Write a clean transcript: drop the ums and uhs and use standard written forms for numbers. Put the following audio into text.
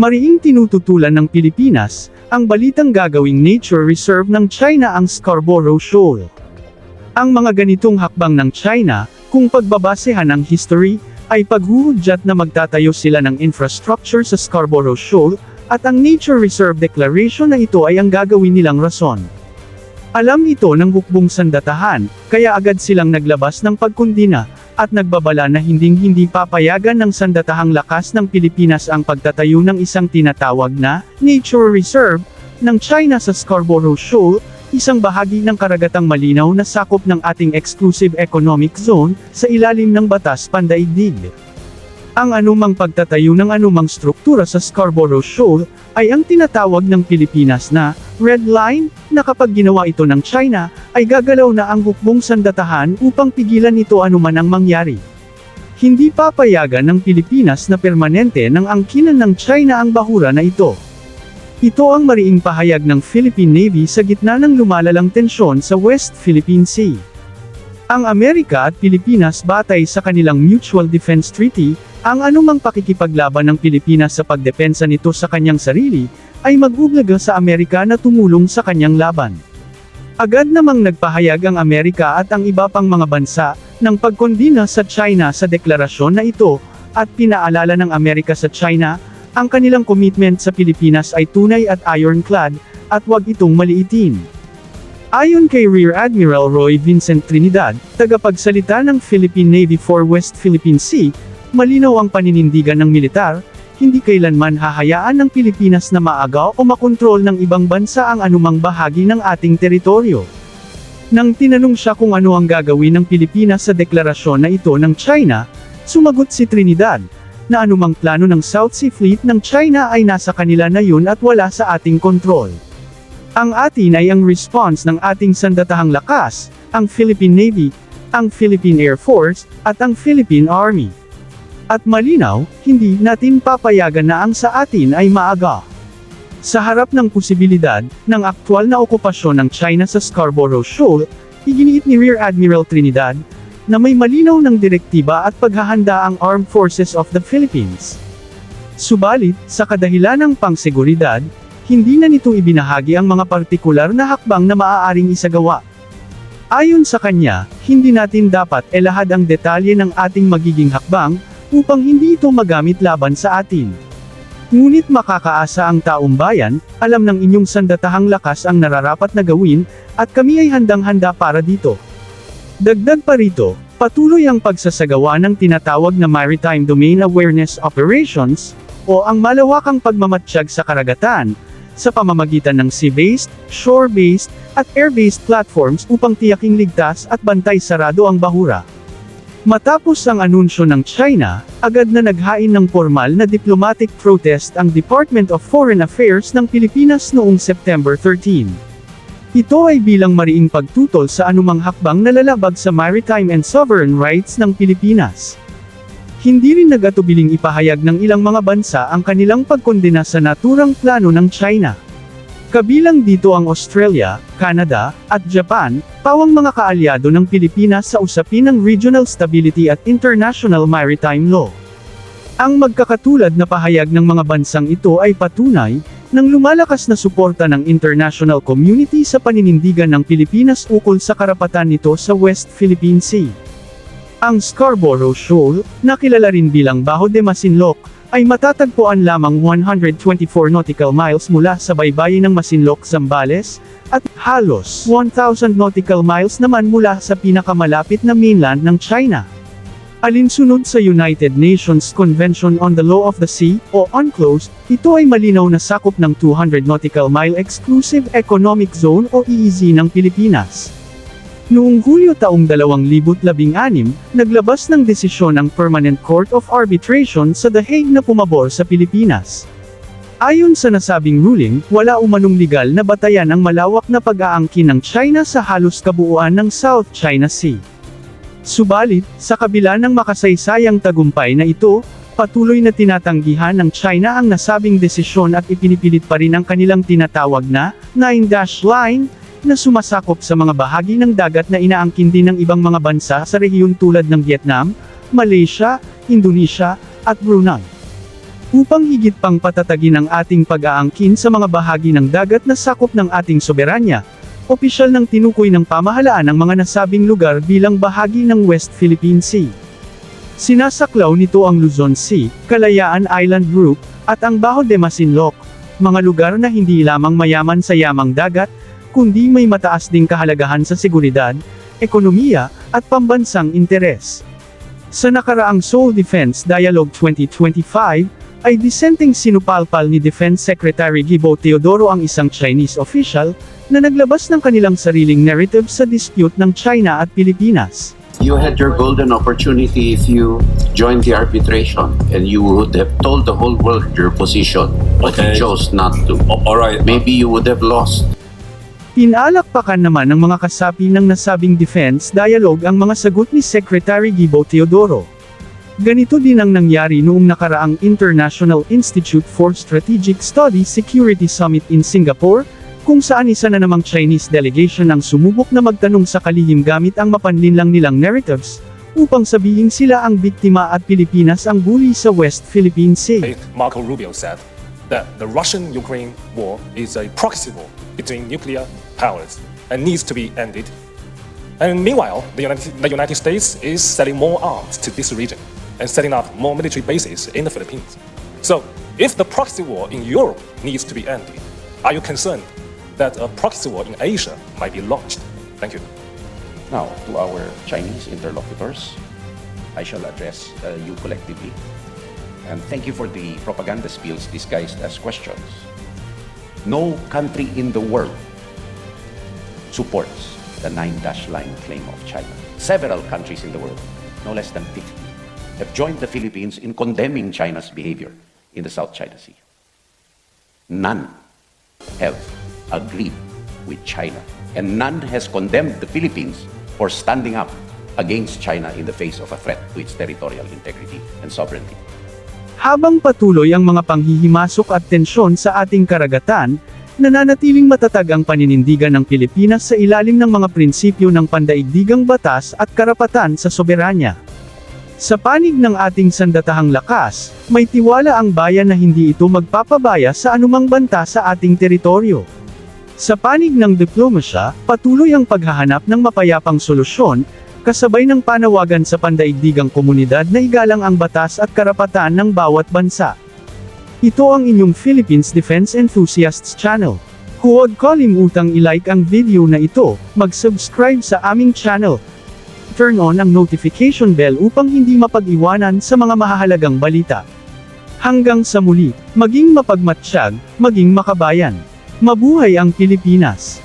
Mariing tinututulan ng Pilipinas, ang balitang gagawing nature reserve ng China ang Scarborough Shoal. Ang mga ganitong hakbang ng China, kung pagbabasehan ng history, ay paghuhudyat na magtatayo sila ng infrastructure sa Scarborough Shoal, at ang Nature Reserve Declaration na ito ay ang gagawin nilang rason. Alam ito ng hukbong sandatahan, kaya agad silang naglabas ng pagkundina, at nagbabala na hinding-hindi papayagan ng sandatahang lakas ng Pilipinas ang pagtatayo ng isang tinatawag na Nature Reserve ng China sa Scarborough Shoal, isang bahagi ng karagatang malinaw na sakop ng ating Exclusive Economic Zone, sa ilalim ng Batas Pandaigdig. Ang anumang pagtatayo ng anumang struktura sa Scarborough Shoal, ay ang tinatawag ng Pilipinas na Red Line, na kapag ginawa ito ng China, ay gagalaw na ang hukbong sandatahan upang pigilan ito anuman ang mangyari. Hindi papayagan ng Pilipinas na permanente ng angkinan ng China ang bahura na ito. Ito ang mariing pahayag ng Philippine Navy sa gitna ng lumalalang tensyon sa West Philippine Sea. Ang Amerika at Pilipinas batay sa kanilang Mutual Defense Treaty, ang anumang pakikipaglaban ng Pilipinas sa pagdepensa nito sa kanyang sarili, ay mag-uglaga sa Amerika na tumulong sa kanyang laban. Agad namang nagpahayag ang Amerika at ang iba pang mga bansa, ng pagkondina sa China sa deklarasyon na ito, at pinaalala ng Amerika sa China, ang kanilang commitment sa Pilipinas ay tunay at ironclad, at huwag itong maliitin. Ayon kay Rear Admiral Roy Vincent Trinidad, tagapagsalita ng Philippine Navy for West Philippine Sea, malinaw ang paninindigan ng militar, hindi kailanman hahayaan ng Pilipinas na maagaw o makontrol ng ibang bansa ang anumang bahagi ng ating teritoryo. Nang tinanong siya kung ano ang gagawin ng Pilipinas sa deklarasyon na ito ng China, sumagot si Trinidad, na anumang plano ng South Sea Fleet ng China ay nasa kanila na yun at wala sa ating kontrol. Ang atin ay ang response ng ating sandatahang lakas, ang Philippine Navy, ang Philippine Air Force, at ang Philippine Army. At malinaw, hindi natin papayagan na ang sa atin ay maaga. Sa harap ng posibilidad, ng aktwal na okupasyon ng China sa Scarborough Shoal, iginiit ni Rear Admiral Trinidad, na may malinaw ng direktiba at paghahanda ang Armed Forces of the Philippines. Subalit, sa kadahilan ng pangseguridad, hindi na nito ibinahagi ang mga partikular na hakbang na maaaring isagawa. Ayon sa kanya, hindi natin dapat elahad ang detalye ng ating magiging hakbang, upang hindi ito magamit laban sa atin. Ngunit makakaasa ang taong bayan, alam ng inyong sandatahang lakas ang nararapat na gawin, at kami ay handang-handa para dito. Dagdag pa rito, patuloy ang pagsasagawa ng tinatawag na Maritime Domain Awareness Operations, o ang malawakang pagmamatsyag sa karagatan, sa pamamagitan ng sea-based, shore-based, at air-based platforms upang tiyaking ligtas at bantay sarado ang bahura. Matapos ang anunsyo ng China, agad na naghain ng formal na diplomatic protest ang Department of Foreign Affairs ng Pilipinas noong September 13. Ito ay bilang mariing pagtutol sa anumang hakbang na lalabag sa maritime and sovereign rights ng Pilipinas. Hindi rin nag-atubiling ipahayag ng ilang mga bansa ang kanilang pagkondena sa naturang plano ng China. Kabilang dito ang Australia, Canada, at Japan, pawang mga kaalyado ng Pilipinas sa usapin ng regional stability at international maritime law. Ang magkakatulad na pahayag ng mga bansang ito ay patunay, ng lumalakas na suporta ng international community sa paninindigan ng Pilipinas ukol sa karapatan nito sa West Philippine Sea. Ang Scarborough Shoal, na kilala rin bilang Bajo de Masinloc, ay matatagpuan lamang 124 nautical miles mula sa baybayin ng Masinloc, Zambales, at halos 1,000 nautical miles naman mula sa pinakamalapit na mainland ng China. Alinsunod sa United Nations Convention on the Law of the Sea, o UNCLOS, ito ay malinaw na sakop ng 200 nautical mile Exclusive Economic Zone o EEZ ng Pilipinas. Noong Hulyo taong 2016, naglabas ng desisyon ang Permanent Court of Arbitration sa The Hague na pumabor sa Pilipinas. Ayon sa nasabing ruling, wala umanong legal na batayan ang malawak na pag-aangkin ng China sa halos kabuuan ng South China Sea. Subalit, sa kabila ng makasaysayang tagumpay na ito, patuloy na tinatanggihan ng China ang nasabing desisyon at ipinipilit pa rin ang kanilang tinatawag na Nine-Dash Line, na sumasakop sa mga bahagi ng dagat na inaangkin din ng ibang mga bansa sa rehiyon tulad ng Vietnam, Malaysia, Indonesia, at Brunei. Upang higit pang patatagin ang ating pag-aangkin sa mga bahagi ng dagat na sakop ng ating soberanya, opisyal ng tinukoy ng pamahalaan ang mga nasabing lugar bilang bahagi ng West Philippine Sea. Sinasaklaw nito ang Luzon Sea, Kalayaan Island Group, at ang Bajo de Masinloc, mga lugar na hindi lamang mayaman sa yamang dagat, kundi may mataas ding kahalagahan sa seguridad, ekonomiya, at pambansang interes. Sa nakaraang Seoul Defense Dialogue 2025, ay disenteng sinupalpal ni Defense Secretary Gibo Teodoro ang isang Chinese official, na naglabas ng kanilang sariling narrative sa dispute ng China at Pilipinas. You had your golden opportunity if you joined the arbitration and you would have told the whole world your position, but you chose not to. Alright. Maybe you would have lost. Pinalakpakan naman ng mga kasapi ng nasabing defense dialogue ang mga sagot ni Secretary Gibo Teodoro. Ganito din ang nangyari noong nakaraang International Institute for Strategic Studies Security Summit in Singapore, kung saan isa na namang Chinese delegation ang sumubok na magtanong sa kalihim gamit ang mapanlinlang nilang narratives, upang sabihin sila ang biktima at Pilipinas ang bully sa West Philippine Sea. Marco Rubio said that the Russian-Ukraine war is a proxy war between nuclear powers and needs to be ended. And meanwhile, the United States is selling more arms to this region and setting up more military bases in the Philippines. So, if the proxy war in Europe needs to be ended, are you concerned that a proxy war in Asia might be launched? Thank you. Now, to our Chinese interlocutors, I shall address you collectively. And thank you for the propaganda spills disguised as questions. No country in the world supports the 9-dash line claim of China. Several countries in the world, no less than 50, have joined the Philippines in condemning China's behavior in the South China Sea. None have agreed with China, and none has condemned the Philippines for standing up against China in the face of a threat to its territorial integrity and sovereignty. Habang patuloy ang mga panghihimasok at tensyon sa ating karagatan, nananatiling matatag ang paninindigan ng Pilipinas sa ilalim ng mga prinsipyo ng pandaigdigang batas at karapatan sa soberanya. Sa panig ng ating sandatahang lakas, may tiwala ang bayan na hindi ito magpapabaya sa anumang banta sa ating teritoryo. Sa panig ng diplomasya, patuloy ang paghahanap ng mapayapang solusyon, kasabay ng panawagan sa pandaigdigang komunidad na igalang ang batas at karapatan ng bawat bansa. Ito ang inyong Philippines Defense Enthusiasts Channel. Huwag kalimutang i-like ang video na ito, mag-subscribe sa aming channel, turn on ang notification bell upang hindi mapag-iwanan sa mga mahahalagang balita. Hanggang sa muli, maging mapagmatsyag, maging makabayan. Mabuhay ang Pilipinas!